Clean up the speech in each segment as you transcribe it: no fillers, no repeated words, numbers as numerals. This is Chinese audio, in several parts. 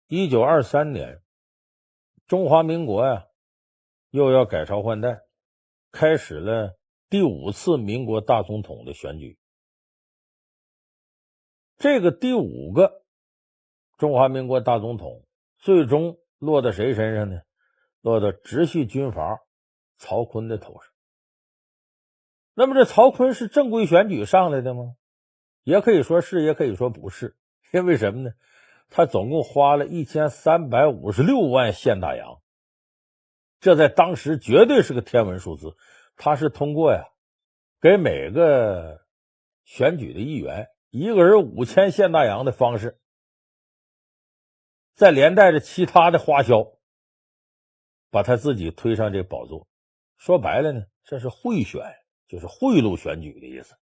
1923年，中华民国呀，又要改朝换代，开始了第5次民国大总统的选举。这个第5个中华民国大总统最终落到谁身上呢？落到直系军阀曹锟的头上。那么这曹锟是正规选举上来的吗？也可以说是，也可以说不是。因为什么呢？他总共花了1356万现大洋，这在当时绝对是个天文数字。他是通过给每个选举的议员一个人5000现大洋的方式，再连带着其他的花销，把他自己推上这宝座。说白了呢，这是贿选，就是贿赂选举的意思。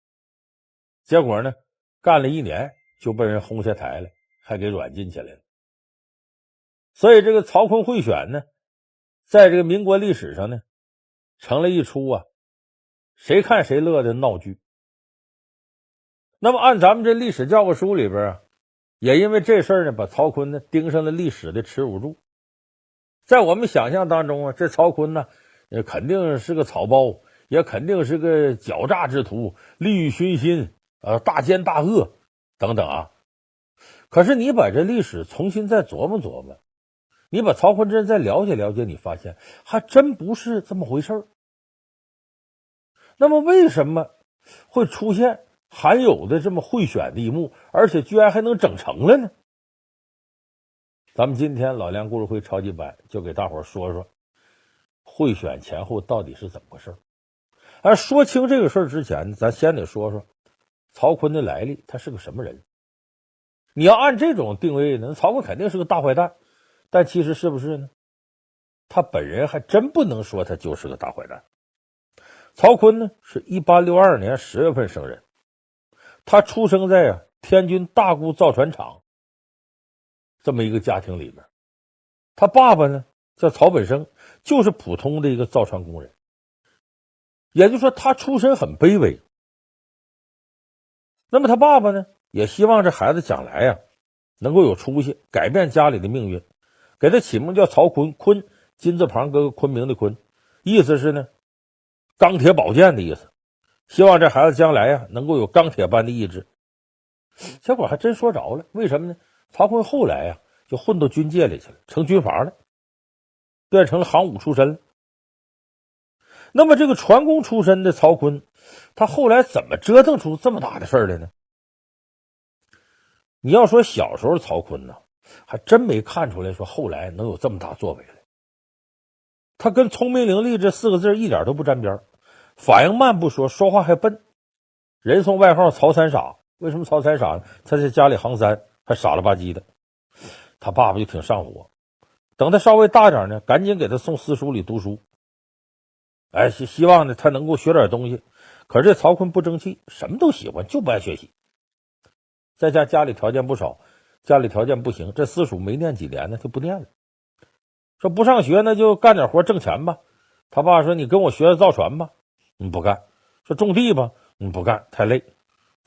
结果呢，干了1年就被人轰下台了，还给软禁起来了。所以这个曹锟贿选呢，在这个民国历史上呢，成了一出谁看谁乐的闹剧。那么按咱们这历史教科书里边也因为这事儿呢，把曹锟呢盯上了历史的耻辱柱。在我们想象当中这曹锟呢，肯定是个草包，也肯定是个狡诈之徒，利欲熏心，大奸大恶等等可是你把这历史重新再琢磨琢磨，你把曹锟真再了解了解，你发现还真不是这么回事儿。那么为什么会出现罕有的这么贿选的一幕，而且居然还能整成了呢？咱们今天老梁故事会超级版就给大伙说说贿选前后到底是怎么回事。而说清这个事儿之前，咱先得说说曹锟的来历，他是个什么人。你要按这种定位呢，曹锟肯定是个大坏蛋，但其实是不是呢？他本人还真不能说他就是个大坏蛋。曹锟呢是1862年10月份生人，他出生在天津大沽造船厂这么一个家庭里边。他爸爸呢叫曹本生，就是普通的一个造船工人。也就是说他出身很卑微。那么他爸爸呢也希望这孩子将来能够有出息，改变家里的命运，给他起名叫曹锟，锟金字旁搁个昆明的昆，意思是呢钢铁宝剑的意思，希望这孩子将来能够有钢铁般的意志。结果还真说着了。为什么呢？曹锟后来就混到军界里去了，成军阀了，变成了行伍出身了。那么这个船工出身的曹锟，他后来怎么折腾出这么大的事儿来呢？你要说小时候曹锟呢，还真没看出来说后来能有这么大作为来。他跟聪明伶俐这4个字一点都不沾边，反应慢不说，说话还笨。人送外号曹三傻。为什么曹三傻呢？他在家里行3，还傻了吧唧的。他爸爸就挺上火，等他稍微大点呢，赶紧给他送私塾里读书，希望呢他能够学点东西。可是这曹锟不争气，什么都喜欢，就不爱学习。在家里条件不少，家里条件不行，这私塾没念几年呢就不念了，说不上学那就干点活挣钱吧。他爸说你跟我学造船吧，不干。说种地吧，不干，太累。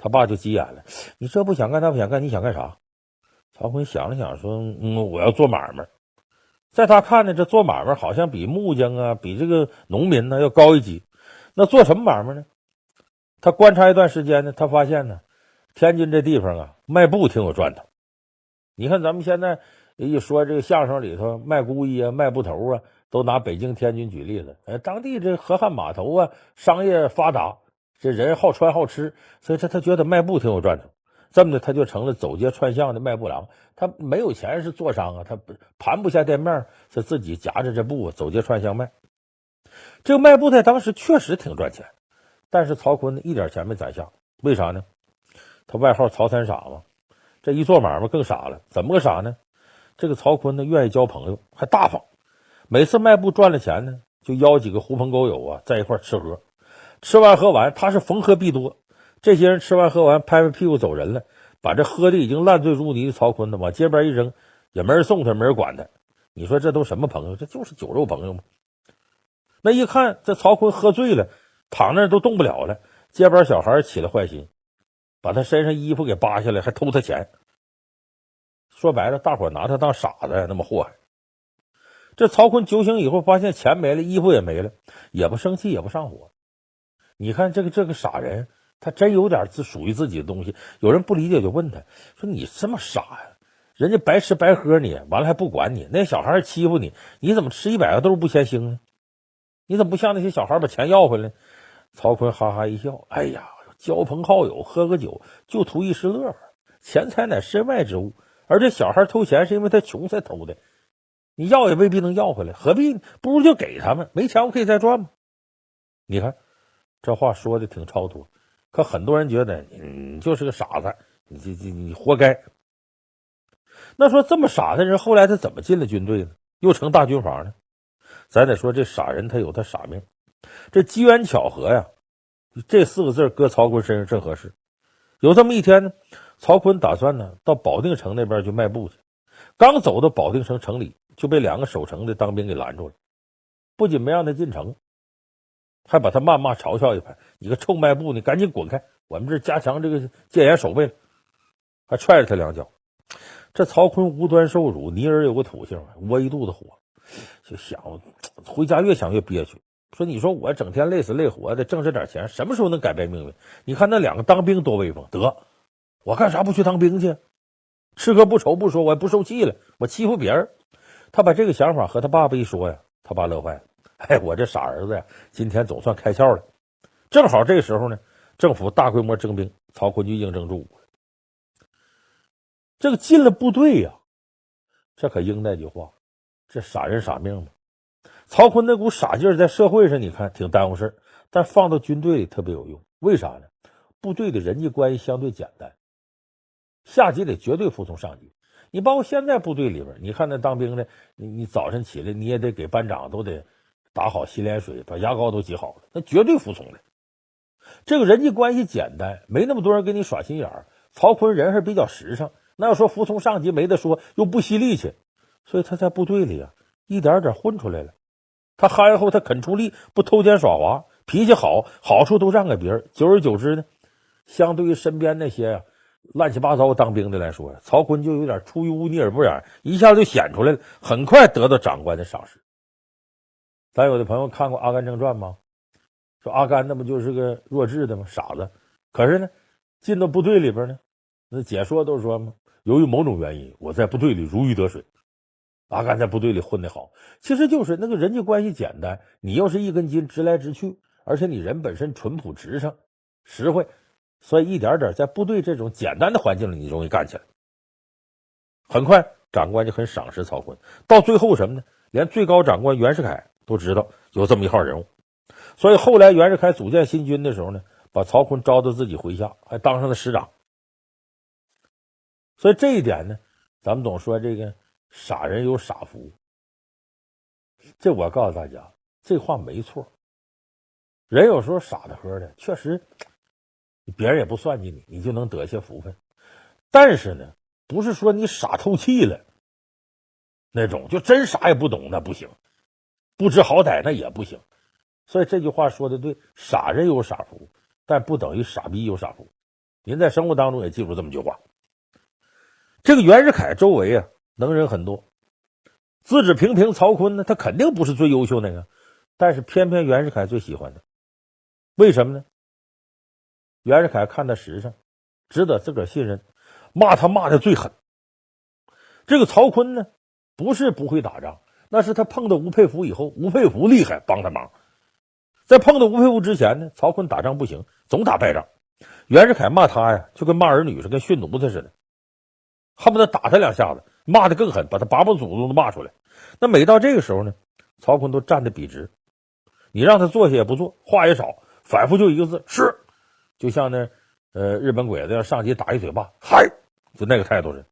他爸就急眼了，你这不想干那不想干，你想干啥？曹锟想了想说我要做买卖。在他看呢，这做买卖好像比木匠比这个农民要高一级。那做什么买卖呢？他观察一段时间呢，他发现呢天津这地方卖布挺有赚头。你看咱们现在一说这个相声里头卖姑衣卖布头都拿北京天津举例子。当地这河汉码头商业发达，这人好穿好吃，所以他觉得卖布挺有赚头。这么的他就成了走街串巷的卖布郎。他没有钱是做商他盘不下店面，是自己夹着这布走街串巷卖。这个卖布在当时确实挺赚钱，但是曹锟一点钱没攒下。为啥呢？他外号曹三傻嘛。这一做买卖更傻了。怎么个傻呢？这个曹锟呢愿意交朋友，还大方。每次卖布赚了钱呢，就邀几个狐朋狗友在一块吃喝。吃完喝完，他是逢喝必多。这些人吃完喝完拍拍屁股走人了，把这喝的已经烂醉如泥的曹锟往街边一扔，也没人送他，没人管他。你说这都什么朋友？这就是酒肉朋友吗？那一看这曹锟喝醉了，躺那都动不了了，街边小孩起了坏心，把他身上衣服给扒下来，还偷他钱。说白了，大伙拿他当傻子那么祸害。这曹锟酒醒以后，发现钱没了，衣服也没了，也不生气，也不上火。你看这个傻人，他真有点属于自己的东西。有人不理解就问他说：“你这么傻呀？人家白吃白喝你，完了还不管你，那小孩欺负你，你怎么吃100个豆不嫌腥呢？你怎么不像那些小孩把钱要回来？”曹锟哈哈一笑：“哎呀，交朋好友，喝个酒就图一时乐呵，钱财乃身外之物，而这小孩偷钱是因为他穷才偷的。你要也未必能要回来，何必呢？不如就给他们，没钱我可以再赚嘛。”你看这话说的挺超脱，可很多人觉得你就是个傻子，你活该。那说这么傻的人，后来他怎么进了军队呢？又成大军阀呢？咱得说这傻人他有他傻命，这机缘巧合呀，这4个字搁曹锟身上正合适。有这么一天呢，曹锟打算呢到保定城那边去卖布去，刚走到保定城城里，就被2个守城的当兵给拦住了。不仅没让他进城，还把他谩骂嘲笑一番：“你个臭卖布，你赶紧滚开！我们这加强这个戒严守备了。”还踹了他2脚。这曹锟无端受辱，泥人有个土性，窝一肚子火，就想回家，越想越憋屈。说你说我整天累死累活的挣这点钱，什么时候能改变命运？你看那2个当兵多威风，得我干啥不去当兵去？吃喝不愁不说，我也不受气了，我欺负别人。他把这个想法和他爸爸一说呀，他爸乐坏了。哎，我这傻儿子呀，今天总算开窍了。正好这个时候呢，政府大规模征兵，曹锟就应征入伍了。这个进了部队呀，这可应那句话，这傻人傻命嘛。曹锟那股傻劲儿在社会上你看挺耽误事儿，但放到军队里特别有用。为啥呢？部队的人际关系相对简单，下级得绝对服从上级。你包括现在部队里边，你看那当兵的，你早晨起来你也得给班长都得打好洗脸水，把牙膏都挤好了，那绝对服从的。这个人际关系简单，没那么多人给你耍心眼儿。曹锟人还比较实诚，那要说服从上级没得说，又不惜力气，所以他在部队里啊一点点混出来了。他憨厚，他肯出力，不偷奸耍滑，脾气好，好处都让给别人。久而久之呢，相对于身边那些乱七八糟当兵的来说，曹锟就有点出淤泥而不染，一下就显出来了，很快得到长官的赏识。咱有的朋友看过《阿甘正传》吗？说阿甘那不就是个弱智的吗？傻子。可是呢，进到部队里边呢，那解说都说嘛，由于某种原因，我在部队里如鱼得水。阿甘在部队里混得好，其实就是那个人际关系简单，你又是一根筋，直来直去，而且你人本身淳朴直诚实惠，所以一点点在部队这种简单的环境里，你容易干起来。很快长官就很赏识曹锟，到最后什么呢？连最高长官袁世凯都知道有这么一号人物，所以后来袁世凯组建新军的时候呢，把曹锟招到自己麾下，还当上了师长。所以这一点呢，咱们总说这个傻人有傻福，这我告诉大家，这话没错。人有时候傻的呵的，确实别人也不算计你，你就能得些福分。但是呢，不是说你傻透气了那种，就真啥也不懂那不行，不知好歹那也不行。所以这句话说的对，傻人有傻福，但不等于傻逼有傻福。您在生活当中也记住这么句话。这个袁世凯周围啊，能人很多，资质平平曹锟呢，他肯定不是最优秀那个，但是偏偏袁世凯最喜欢他。为什么呢？袁世凯看他实诚，值得自个儿信任，骂他骂的最狠。这个曹锟呢，不是不会打仗，那是他碰到吴佩孚以后，吴佩孚厉害，帮他忙。在碰到吴佩孚之前呢，曹锟打仗不行，总打败仗。袁世凯骂他呀，就跟骂儿女似的，跟训奴才似的，恨不得打他2下子，骂得更狠，把他八辈祖宗都骂出来。那每到这个时候呢，曹锟都站得笔直，你让他坐下也不坐，话也少，反复就一个字是，就像那日本鬼子要上级打一嘴巴，嗨，就那个态度是。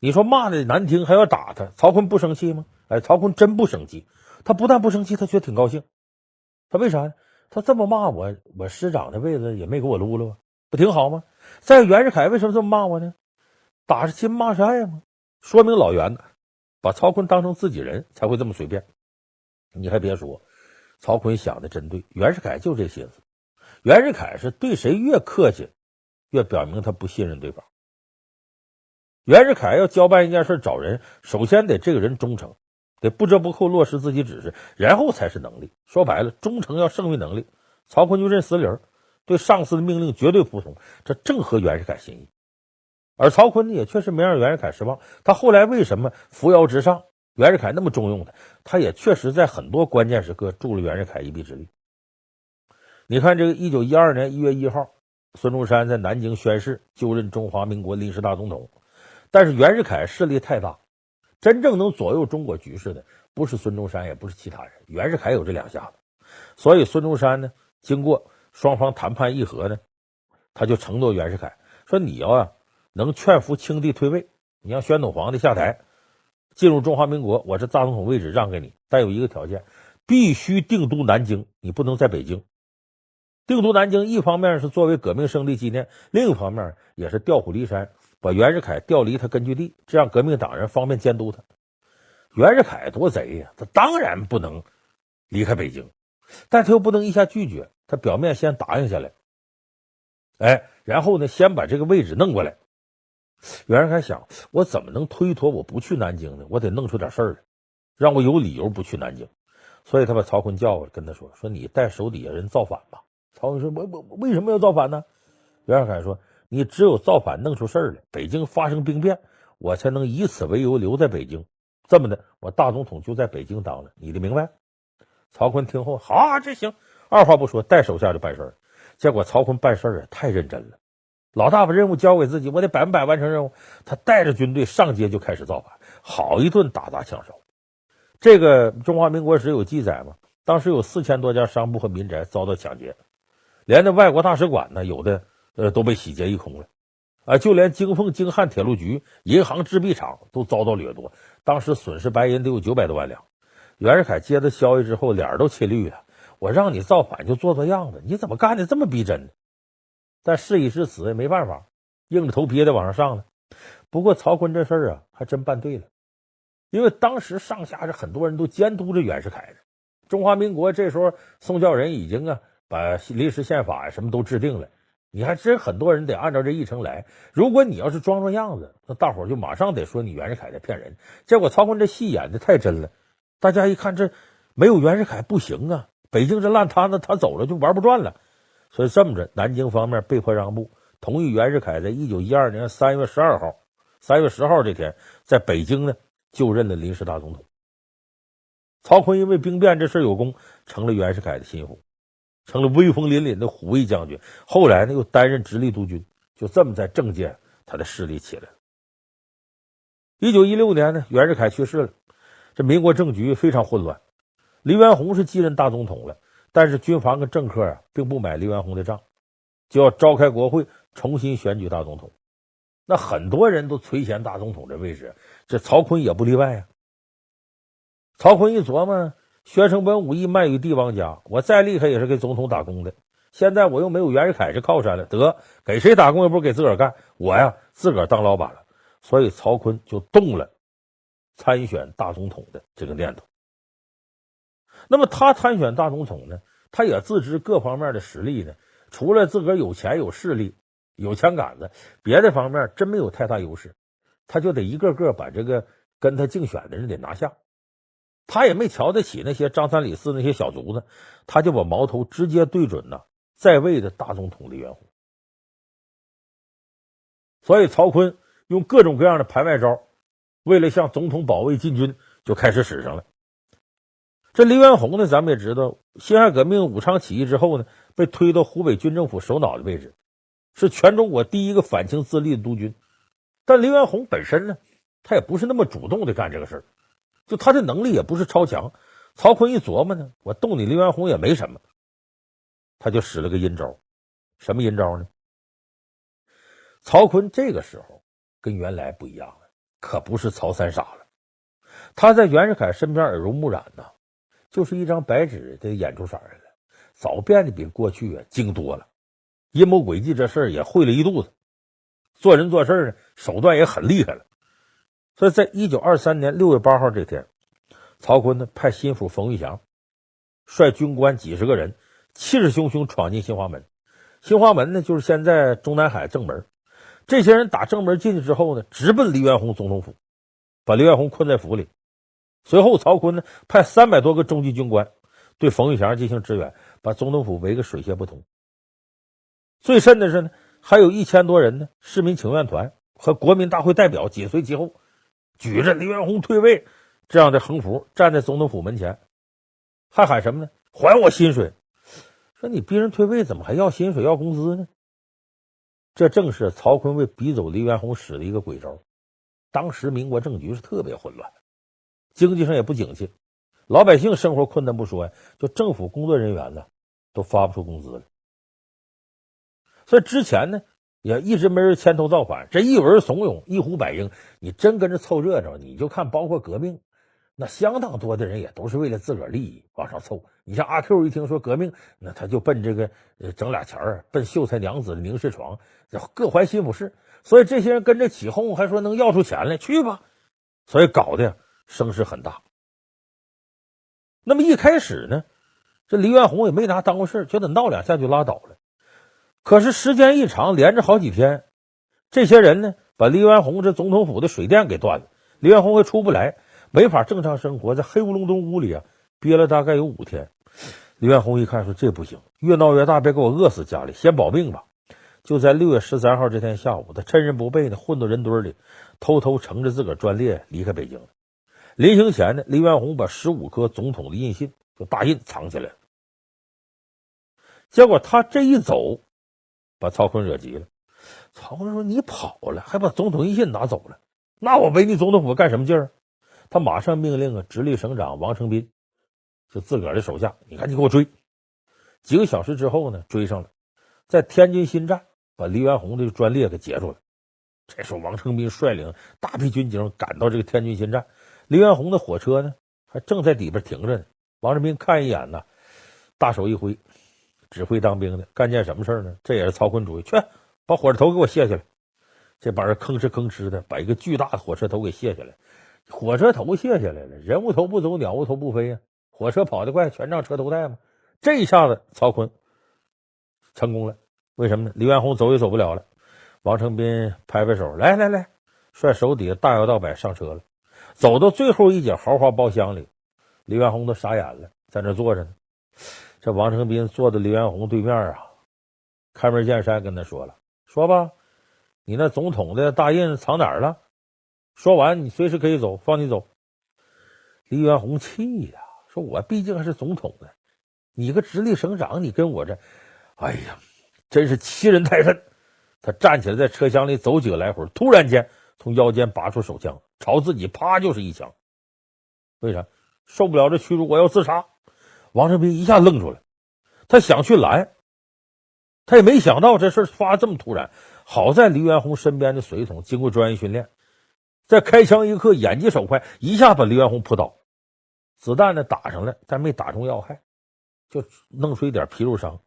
你说骂的难听还要打他，曹锟不生气吗？哎，曹锟真不生气，他不但不生气，他觉得挺高兴。他为啥呢？他这么骂我，我师长的位子也没给我撸了吧，不挺好吗？再有袁世凯为什么这么骂我呢？打是亲骂是爱吗？说明老袁把曹锟当成自己人，才会这么随便。你还别说，曹锟想的真对，袁世凯就这心思。袁世凯是对谁越客气，越表明他不信任对方。袁世凯要交办一件事找人，首先得这个人忠诚，得不折不扣落实自己指示，然后才是能力。说白了，忠诚要胜于能力。曹锟就认死理儿，对上司的命令绝对服从，这正合袁世凯心意。而曹锟呢，也确实没让袁世凯失望。他后来为什么扶摇直上，袁世凯那么重用他，他也确实在很多关键时刻助了袁世凯一臂之力。你看这个1912年1月1号，孙中山在南京宣誓就任中华民国临时大总统。但是袁世凯势力太大，真正能左右中国局势的不是孙中山，也不是其他人，袁世凯有这两下子。所以孙中山呢，经过双方谈判议和呢，他就承诺袁世凯说：“你要能劝服清帝退位，你让宣统皇帝下台，进入中华民国，我这大总统位置让给你，但有一个条件，必须定都南京，你不能在北京。定都南京，一方面是作为革命胜利纪念，另一方面也是调虎离山，把袁世凯调离他根据地，这样革命党人方便监督他。”袁世凯多贼呀，他当然不能离开北京，但他又不能一下拒绝，他表面先答应下来，然后呢，先把这个位置弄过来。袁世凯想，我怎么能推脱我不去南京呢？我得弄出点事儿来，让我有理由不去南京。所以他把曹锟叫过来，跟他说你带手底下人造反吧。曹锟说我为什么要造反呢？袁世凯说，你只有造反弄出事儿来，北京发生兵变，我才能以此为由留在北京，这么的我大总统就在北京当了，你的明白？曹锟听后，好啊，这行，二话不说带手下就办事儿。结果曹锟办事儿太认真了，老大把任务交给自己，我得100%完成任务。他带着军队上街就开始造反，好一顿打砸抢烧。这个中华民国史有记载嘛，当时有4000多家商铺和民宅遭到抢劫，连那外国大使馆呢，有的都被洗劫一空了就连京奉京汉铁路局、银行、制币厂都遭到掠夺，当时损失白银得有900多万两。袁世凯接到消息之后，脸都气绿了，我让你造反就做样子，你怎么干的这么逼真呢？但事已至此也没办法，硬着头皮也得往上上了。不过曹锟这事儿还真办对了，因为当时上下是很多人都监督着袁世凯的。中华民国这时候宋教仁已经把临时宪法什么都制定了，你还真很多人得按照这议程来。如果你要是装样子，那大伙就马上得说你袁世凯在骗人。结果曹锟这戏演的太真了，大家一看这没有袁世凯不行啊，北京这烂摊子他走了就玩不转了。所以这么着，南京方面被迫让步，同意袁世凯在1912年3月12号3月10号这天在北京呢就任了临时大总统。曹锟因为兵变这事有功，成了袁世凯的心腹，成了威风凛凛的虎卫将军。后来呢又担任直隶督军，就这么在政界他的势力起来了。1916年呢，袁世凯去世了，这民国政局非常混乱。黎元洪是继任大总统了，但是军阀跟政客并不买黎元洪的账，就要召开国会重新选举大总统。那很多人都垂涎大总统这位置，这曹锟也不例外曹锟一琢磨，学成文武艺，卖与帝王家，我再厉害也是给总统打工的，现在我又没有袁世凯这靠山了，得给谁打工也不是给自个儿干，我自个儿当老板了。所以曹锟就动了参选大总统的这个念头。那么他参选大总统呢，他也自知各方面的实力呢，除了自个儿有钱有势力有枪杆子，别的方面真没有太大优势，他就得一个个把这个跟他竞选的人得拿下。他也没瞧得起那些张三李四那些小卒子，他就把矛头直接对准在位的大总统黎元洪。所以曹锟用各种各样的盘外招，为了向总统保卫进军，就开始使上了。这黎元洪呢，咱们也知道，辛亥革命武昌起义之后呢，被推到湖北军政府首脑的位置，是全中国第一个反清自立的督军。但黎元洪本身呢，他也不是那么主动的干这个事儿，就他的能力也不是超强。曹锟一琢磨呢，我动你黎元洪也没什么，他就使了个阴招。什么阴招呢？曹锟这个时候跟原来不一样了，可不是曹三傻了。他在袁世凯身边耳濡目染就是一张白纸的演出色来了，早变得比过去精多了，阴谋诡计这事儿也会了一肚子，做人做事呢手段也很厉害了。所以在1923年6月8号这天，曹锟呢派心腹冯玉祥率军官几十个人气势汹汹闯进新华门。新华门呢就是现在中南海正门，这些人打正门进去之后呢，直奔黎元洪总统府，把黎元洪困在府里。随后曹锟呢派300多个中级军官对冯玉祥进行支援，把总统府围个水泄不通。最甚的是呢，还有1000多人呢市民请愿团和国民大会代表紧随其后，举着黎元洪退位这样的横幅站在总统府门前，还喊什么呢？还我薪水！说你逼人退位，怎么还要薪水要工资呢？这正是曹锟为逼走黎元洪使的一个鬼招。当时民国政局是特别混乱，经济上也不景气，老百姓生活困难不说呀，就政府工作人员呢都发不出工资来。所以之前呢也一直没人牵头造反，这一有人怂恿，一呼百应，你真跟着凑热闹，你就看包括革命，那相当多的人也都是为了自个儿利益往上凑。你像阿 Q 一听说革命，那他就奔这个整俩钱儿，奔秀才娘子的明室床，各怀心腹事。所以这些人跟着起哄，还说能要出钱来，去吧。所以搞得声势很大。那么一开始呢，这黎元洪也没拿当回事，觉得闹两下就拉倒了。可是时间一长，连着好几天，这些人呢把黎元洪这总统府的水电给断了，黎元洪还出不来，没法正常生活，在黑乌隆咚屋里啊憋了大概有5天。黎元洪一看说这不行，越闹越大，别给我饿死家里，先保命吧。就在6月13号这天下午，他趁人不备呢，混到人堆里，偷偷乘着自个儿专列离开北京了。临行前呢，黎元洪把15颗总统的印信就大印藏起来了。结果他这一走，把曹锟惹急了。曹锟说：“你跑了，还把总统印信拿走了，那我围你总统府干什么劲儿？”他马上命令直隶省长王承斌，就自个儿的手下，你赶紧给我追。几个小时之后呢，追上了，在天津新站把黎元洪的专列给截住了。这时候王承斌率领大批军警赶到这个天津新站，黎元洪的火车呢还正在底边停着呢。王承斌看一眼呢，大手一挥，指挥当兵的干件什么事呢？这也是曹锟主意，去把火车头给我卸下来。这帮人吭哧吭哧的把一个巨大的火车头给卸下来。火车头卸下来了，人无头不走，鸟无头不飞啊！火车跑得快，全仗车头带嘛。这一下子曹锟成功了，为什么呢？黎元洪走也走不了了。王承斌拍拍手，来来来，率手底下大摇大摆上车了。走到最后一节豪华包厢里，黎元洪都傻眼了，在那坐着呢。这王承斌坐在黎元洪对面啊，开门见山跟他说了：“说吧，你那总统的大印藏哪儿了？说完你随时可以走，放你走。”黎元洪气呀，说：“我毕竟还是总统呢，你个直隶省长，你跟我这，哎呀，真是欺人太甚。”他站起来在车厢里走几个来回，突然间从腰间拔出手枪，朝自己啪就是一枪。为啥？受不了这屈辱，我要自杀。王承斌一下愣住了，他想去拦，他也没想到这事发这么突然。好在黎元洪身边的随从经过专业训练，在开枪一刻眼疾手快，一下把黎元洪扑倒。子弹呢打上来，但没打中要害，就弄出一点皮肉伤。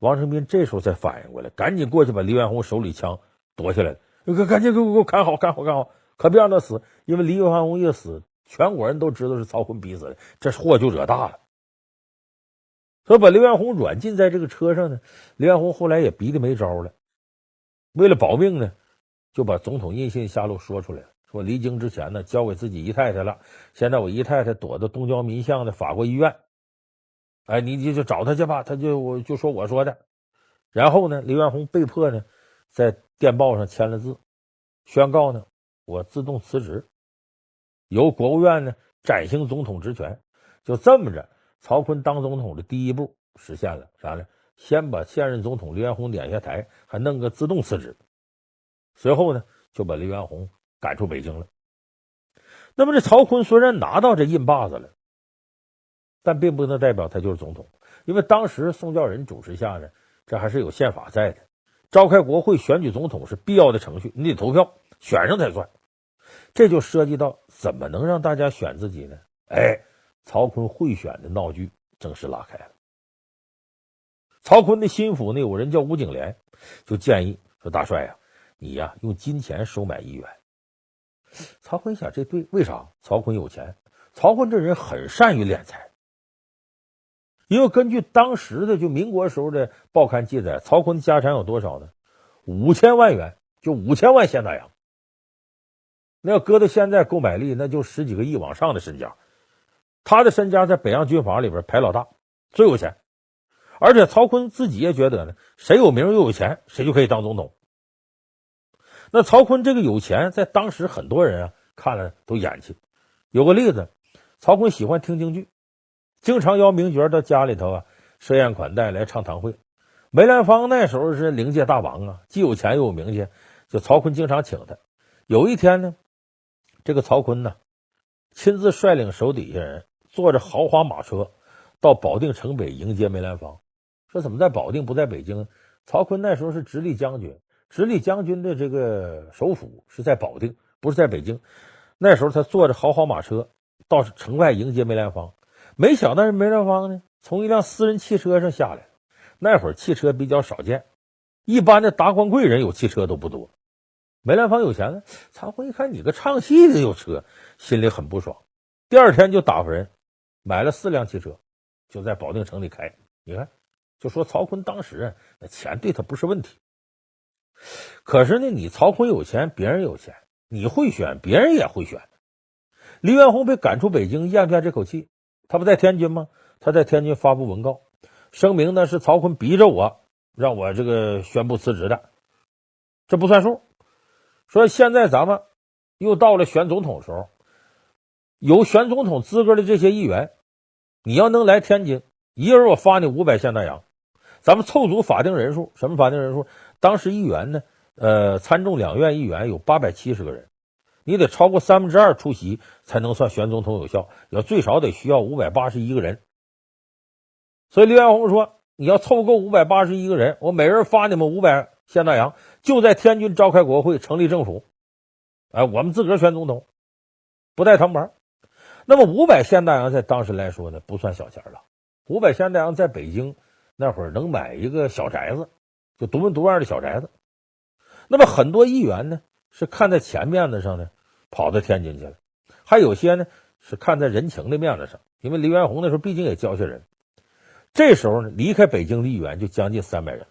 王承斌这时候才反应过来，赶紧过去把黎元洪手里枪夺下来了，赶紧给我看好，看好，看好，可别让他死。因为黎元洪一死，全国人都知道是曹锟逼死的，这祸就惹大了。所以把黎元洪软禁在这个车上呢，黎元洪后来也逼得没招了，为了保命呢，就把总统印信下落说出来了，说离京之前呢交给自己姨太太了，现在我姨太太躲到东郊民巷的法国医院，哎，你就找他去吧，他就说我说的。然后呢，黎元洪被迫呢在电报上签了字，宣告呢我自动辞职，由国务院呢暂行总统职权。就这么着，曹锟当总统的第一步实现了啥呢？先把现任总统黎元洪撵下台，还弄个自动辞职。随后呢，就把黎元洪赶出北京了。那么这曹锟虽然拿到这印把子了，但并不能代表他就是总统，因为当时宋教仁主持下呢，这还是有宪法在的，召开国会选举总统是必要的程序，你得投票选上才算。这就涉及到怎么能让大家选自己呢？哎，曹锟贿选的闹剧正式拉开了。曹锟的心腹呢，有人叫吴景莲，就建议说：“大帅呀，你呀用金钱收买议员。”曹锟想，这对，为啥？曹锟有钱，曹锟这人很善于敛财。因为根据当时的就民国时候的报刊记载，曹锟的家产有多少呢？5000万元，就5000万现大洋。那要搁到现在购买力，那就10几个亿往上的身家。他的身家在北洋军阀里边排老大，最有钱。而且曹锟自己也觉得呢，谁有名又有钱，谁就可以当总统。那曹锟这个有钱，在当时很多人啊看了都眼气。有个例子，曹锟喜欢听京剧，经常邀名角到家里头啊设宴款待来唱堂会。梅兰芳那时候是灵界大王啊，既有钱又有名气，就曹锟经常请他。有一天呢，这个曹锟呢亲自率领手底下人坐着豪华马车到保定城北迎接梅兰芳。说怎么在保定不在北京？曹锟那时候是直隶将军，直隶将军的这个首府是在保定，不是在北京。那时候他坐着豪华马车到城外迎接梅兰芳，没想到梅兰芳呢从一辆私人汽车上下来。那会儿汽车比较少见，一般的达官贵人有汽车都不多。梅兰芳有钱了，曹锟一看你个唱戏的有车，心里很不爽。第二天就打发人买了4辆汽车，就在保定城里开。你看，就说曹锟当时那钱对他不是问题。可是呢，你曹锟有钱，别人有钱，你会选，别人也会选。黎元洪被赶出北京，咽不下这口气。他不在天津吗？他在天津发布文告，声明呢是曹锟逼着我，让我这个宣布辞职的，这不算数。说现在咱们又到了选总统的时候，有选总统资格的这些议员，你要能来天津，一人我发你500现大洋。咱们凑足法定人数。什么法定人数？当时议员呢参众两院议员有870个人，你得超过2/3出席才能算选总统有效，要最少得需要581个人。所以黎元洪说，你要凑够581个人，我每人发你们500现大洋，就在天津召开国会，成立政府。我们自个儿选总统，不带糖牌。那么500现大洋在当时来说呢，不算小钱了。500现大洋在北京那会儿能买一个小宅子，就独门独院的小宅子。那么很多议员呢是看在钱面子上呢跑到天津去了，还有些呢是看在人情的面子上，因为黎元洪那时候毕竟也交下人。这时候呢，离开北京的议员就将近300人，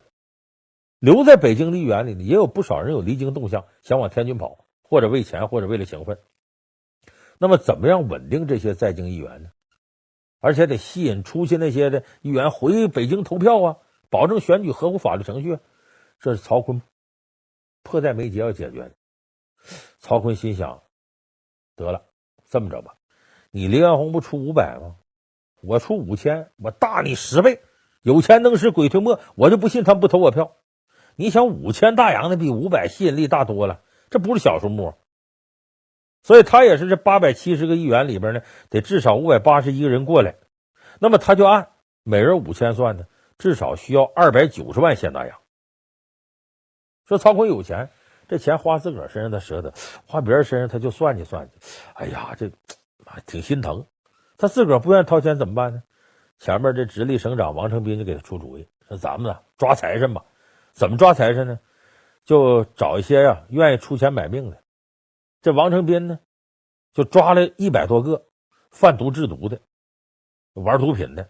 留在北京的议员里呢，也有不少人有离京动向，想往天津跑，或者为钱，或者为了情分。那么怎么样稳定这些在京议员呢？而且得吸引出去那些的议员回北京投票啊，保证选举合乎法律程序。这是曹锟迫在眉睫要解决的。曹锟心想，得了，这么着吧，你黎元洪不出500吗？我出5000，我大你10倍。有钱能使鬼推磨，我就不信他们不投我票。你想5000大洋的比500吸引力大多了，这不是小数目。所以他也是这870个议员里边呢，得至少581个人过来。那么他就按每人5000算呢，至少需要290万现大洋。说曹锟有钱，这钱花自个儿身上他舍得，花别人身上他就算计算计。哎呀，这挺心疼。他自个儿不愿意掏钱怎么办呢？前面这直隶省长王承斌就给他出主意，说咱们呢抓财神吧。怎么抓财神呢？就找一些愿意出钱买命的。这王承斌呢就抓了100多个贩毒制毒的，玩毒品的，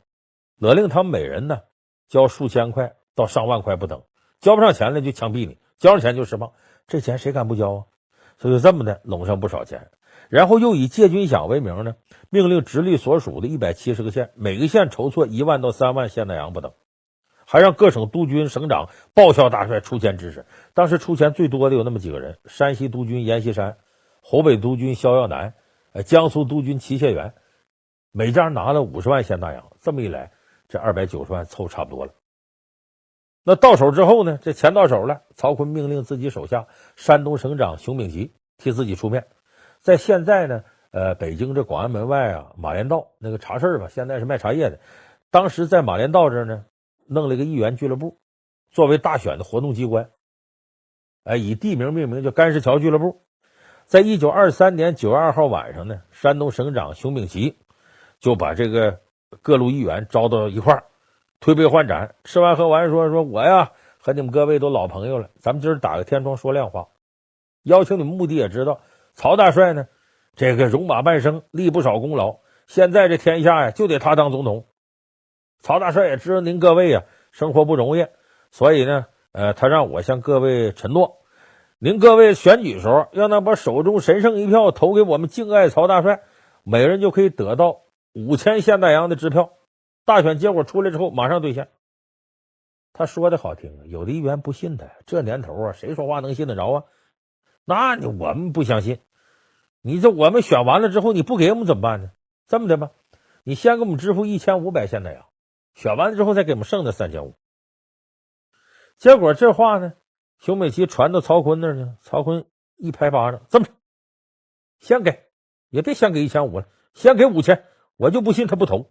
勒令他们每人呢交数千块到上万块不等，交不上钱了就枪毙你，交上钱就释放。这钱谁敢不交啊？所以就这么的拢上不少钱。然后又以借军饷为名呢，命令直隶所属的170个县，每个县筹措1万到3万现大洋不等，还让各省督军、省长、报效大帅出钱支持。当时出钱最多的有那么几个人：山西督军阎锡山、湖北督军萧耀南、江苏督军齐燮元，每家拿了50万现大洋。这么一来，这290万凑差不多了。那到手之后呢，这钱到手了，曹锟命令自己手下山东省长熊秉吉替自己出面。在现在呢北京这广安门外马连道那个茶市吧，现在是卖茶叶的。当时在马连道这儿呢弄了一个议员俱乐部，作为大选的活动机关。以地名命名，叫干石桥俱乐部。在1923年9月2号晚上呢，山东省长熊秉吉就把这个各路议员招到一块儿，推杯换盏，吃完喝完说我呀和你们各位都老朋友了，咱们今儿打个天窗说亮话。邀请你们目的也知道，曹大帅呢这个戎马半生，立不少功劳，现在这天下就得他当总统。曹大帅也知道您各位生活不容易，所以呢他让我向各位承诺，您各位选举时候要能把手中神圣一票投给我们敬爱曹大帅，每人就可以得到5000现大洋的支票。大选结果出来之后马上兑现。他说的好听，有的议员不信他，这年头啊，谁说话能信得着啊？那我们不相信。你这我们选完了之后你不给我们怎么办呢？这么的吧，你先给我们支付1500现大洋，选完了之后再给我们剩的3500。结果这话呢，熊美琪传到曹锟那儿呢，曹锟一拍巴掌，这么着，先给，也别先给1500了，先给5000，我就不信他不投，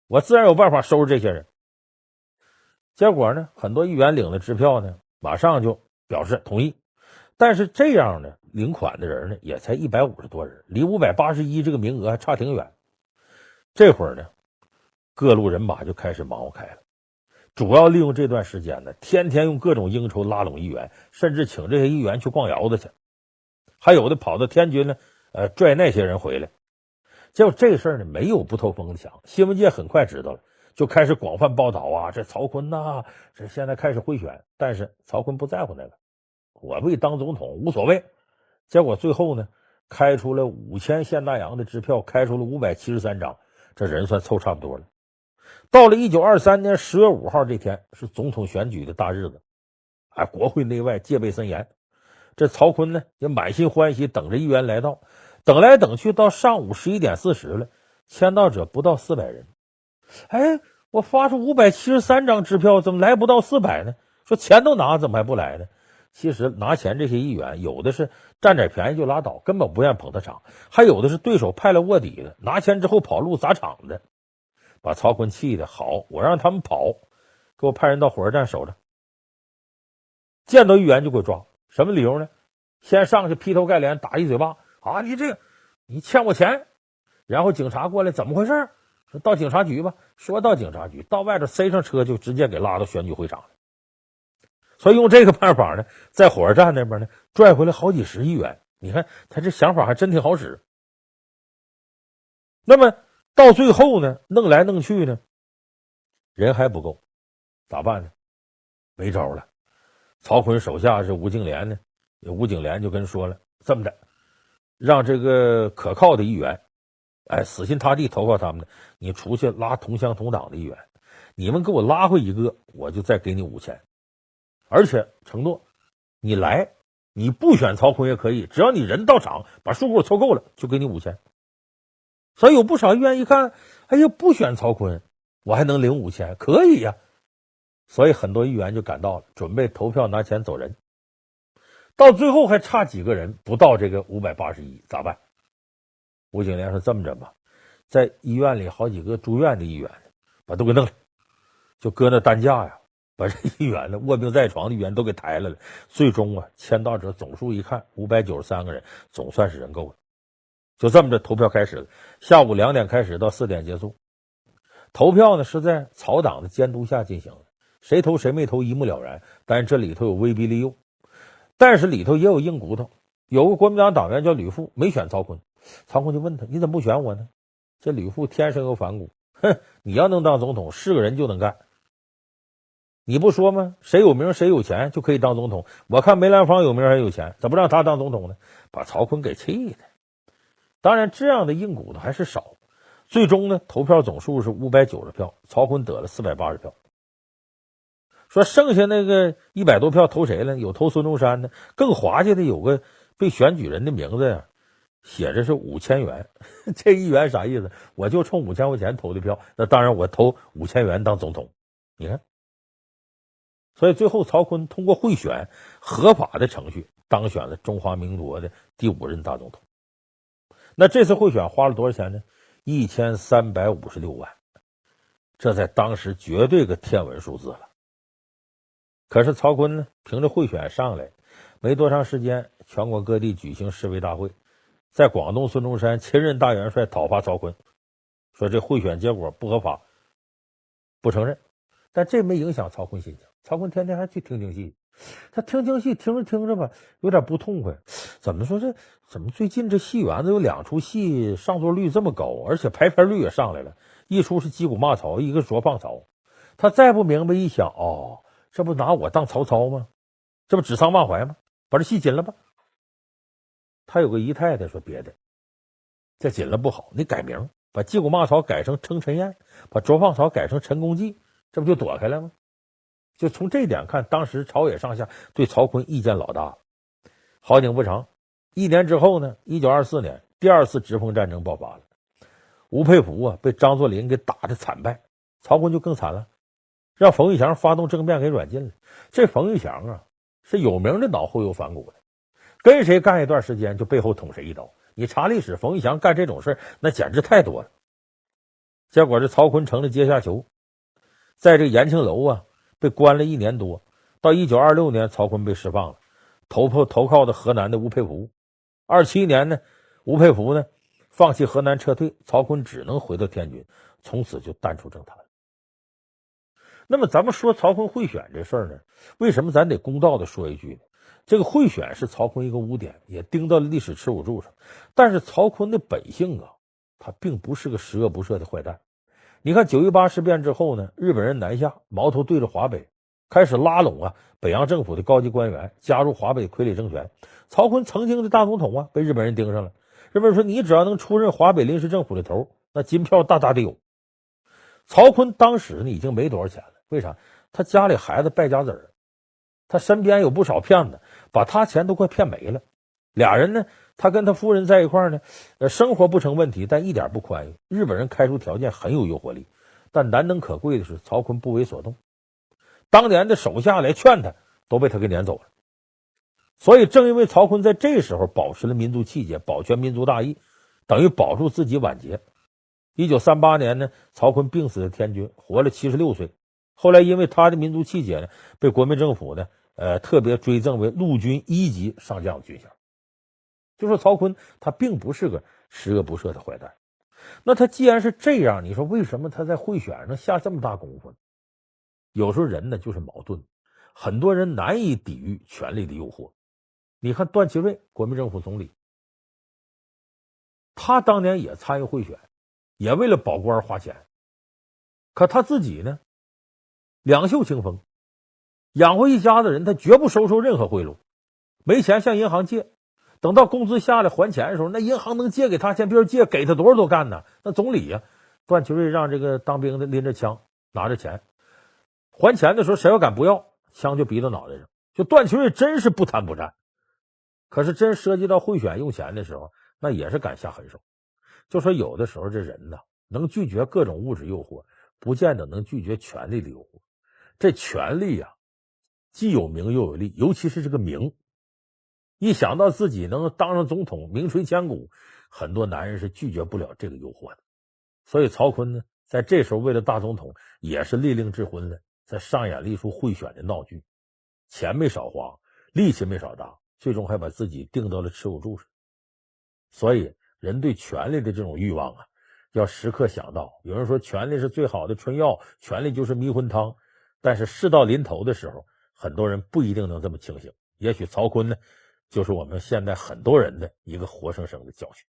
我自然有办法收拾这些人。结果呢，很多议员领了支票呢，马上就表示同意。但是这样呢，领款的人呢也才150多人，离581这个名额还差挺远。这会儿呢，各路人马就开始忙活开了，主要利用这段时间呢，天天用各种应酬拉拢议员，甚至请这些议员去逛窑子去，还有的跑到天津呢，拽那些人回来。结果这事儿呢，没有不透风的墙，新闻界很快知道了，就开始广泛报道啊，这曹锟呐，这现在开始贿选。但是曹锟不在乎那个，我为当总统无所谓。结果最后呢，开出了5000现大洋的支票，开出了573张，这人算凑差不多了。到了1923年10月5号这天，是总统选举的大日子，国会内外戒备森严。这曹锟呢也满心欢喜等着议员来到，等来等去到上午11点40了，签到者不到400人。我发出573张支票，怎么来不到400呢？说钱都拿，怎么还不来呢？其实拿钱这些议员，有的是占点便宜就拉倒，根本不愿捧他场，还有的是对手派了卧底的，拿钱之后跑路砸场的，把曹锟气的好，我让他们跑，给我派人到火车站守着，见到议员就给我抓。什么理由呢？先上去劈头盖脸打一嘴巴啊！你欠我钱。然后警察过来，怎么回事？说到警察局吧。说到警察局，到外头塞上车就直接给拉到选举会场了。所以用这个办法呢，在火车站那边呢拽回来好几十议员。你看他这想法还真挺好使。那么到最后呢，弄来弄去呢，人还不够，咋办呢？没招了。曹锟手下是吴敬琏呢，吴敬琏就跟说了，这么的，让这个可靠的议员，死心塌地投靠他们的，你出去拉同乡同党的议员，你们给我拉回一个，我就再给你5000。而且承诺，你来，你不选曹锟也可以，只要你人到场，把数给我凑够了，就给你5000。所以有不少议员一看，不选曹锟，我还能领5000，可以呀。所以很多议员就赶到了，准备投票拿钱走人。到最后还差几个人，不到这个581，咋办？吴敬琏说这么着吧，在医院里好几个住院的议员把都给弄了，就搁那担架呀，把这议员呢卧病在床的议员都给抬来了。最终签到者总数一看593个人，总算是人够了。就这么着投票开始了，下午2点开始到4点结束。投票呢是在曹党的监督下进行的，谁投谁没投一目了然，但是这里头有威逼利诱，但是里头也有硬骨头。有个国民党党员叫吕富，没选曹锟，曹锟就问他，你怎么不选我呢？这吕富天生有反骨，你要能当总统，是个人就能干。你不说吗？谁有名谁有钱就可以当总统，我看梅兰芳有名还有钱，怎么让他当总统呢？把曹锟给气的。当然这样的硬骨头还是少，最终呢投票总数是590票，曹锟得了480票。说剩下那个100多票投谁了？有投孙中山的，更滑稽的有个被选举人的名字呀，写着是5000元。这议员啥意思？我就冲5000块钱投的票，那当然我投5000元当总统。你看，所以最后曹锟通过贿选合法的程序当选了中华民国的第5任大总统。那这次贿选花了多少钱呢？1356万，这在当时绝对个天文数字了。可是曹锟呢，凭着贿选上来，没多长时间，全国各地举行示威大会，在广东孙中山亲任大元帅讨伐曹锟，说这贿选结果不合法，不承认。但这没影响曹锟心情，曹锟天天还去听京戏，他听京戏听着听着吧，有点不痛快。怎么最近这戏园子有2出戏上座率这么高，而且排片率也上来了，一出是击鼓骂曹，一个是捉放曹。他再不明白一想，这不拿我当曹操吗？这不指桑骂槐吗？把这戏禁了吧。他有个姨太太说别的，这禁了不好，你改名，把击鼓骂曹改成称陈彦，把捉放曹改成陈公济，这不就躲开了吗？就从这点看，当时朝野上下对曹锟意见老大了。好景不长，1年之后呢，1924年第2次直奉战争爆发了。吴佩孚啊被张作霖给打得惨败，曹锟就更惨了，让冯玉祥发动政变给软禁了。这冯玉祥啊是有名的脑后有反骨的，跟谁干一段时间就背后捅谁一刀。你查历史，冯玉祥干这种事那简直太多了。结果这曹锟成了阶下囚，在这个延庆楼啊被关了1年多，到1926年曹锟被释放了，投靠的河南的吴佩孚。27年呢，吴佩孚呢放弃河南撤退，曹锟只能回到天津，从此就淡出政坛。那么咱们说曹锟贿选这事儿呢，为什么咱得公道的说一句呢？这个贿选是曹锟一个污点，也钉到了历史耻辱柱上。但是曹锟的本性啊，他并不是个十恶不赦的坏蛋。你看9·18事变之后呢，日本人南下，矛头对着华北，开始拉拢北洋政府的高级官员，加入华北傀儡政权。曹锟曾经的大总统被日本人盯上了，日本人说你只要能出任华北临时政府的头，那金票大大的有。曹锟当时呢已经没多少钱了，为啥？他家里孩子败家子儿，他身边有不少骗子，把他钱都快骗没了。俩人呢，他跟他夫人在一块儿呢，生活不成问题，但一点不宽裕。日本人开出条件很有诱惑力，但难能可贵的是曹锟不为所动。当年的手下来劝他，都被他给撵走了。所以正因为曹锟在这时候保持了民族气节，保全民族大义，等于保住自己晚节。1938年呢，曹锟病死在天津，活了76岁。后来因为他的民族气节呢，被国民政府呢特别追赠为陆军1级上将军衔。就说曹锟他并不是个十恶不赦的坏蛋。那他既然是这样，你说为什么他在贿选上下这么大功夫呢？有时候人呢就是矛盾，很多人难以抵御权力的诱惑。你看段祺瑞，国民政府总理，他当年也参与贿选，也为了保官花钱，可他自己呢两袖清风，养活一家子人，他绝不收受任何贿赂，没钱向银行借，等到工资下来还钱的时候，那银行能借给他钱，别人借给他多少都干呢。那总理段祺瑞让这个当兵的拎着枪拿着钱，还钱的时候谁要敢不要，枪就逼到脑袋上。就段祺瑞真是不贪不占，可是真涉及到贿选用钱的时候，那也是敢下狠手。就说有的时候这人呢，能拒绝各种物质诱惑，不见得能拒绝权力的诱惑。这权力既有名又有利，尤其是这个名，一想到自己能当上总统，名垂千古，很多男人是拒绝不了这个诱惑的。所以曹锟呢，在这时候为了大总统，也是利令智昏了，在上演了一出贿选的闹剧，钱没少花，力气没少搭，最终还把自己钉到了耻辱柱上。所以人对权力的这种欲望要时刻想到，有人说权力是最好的春药，权力就是迷魂汤，但是事到临头的时候，很多人不一定能这么清醒。也许曹锟呢，就是我们现在很多人的一个活生生的教训。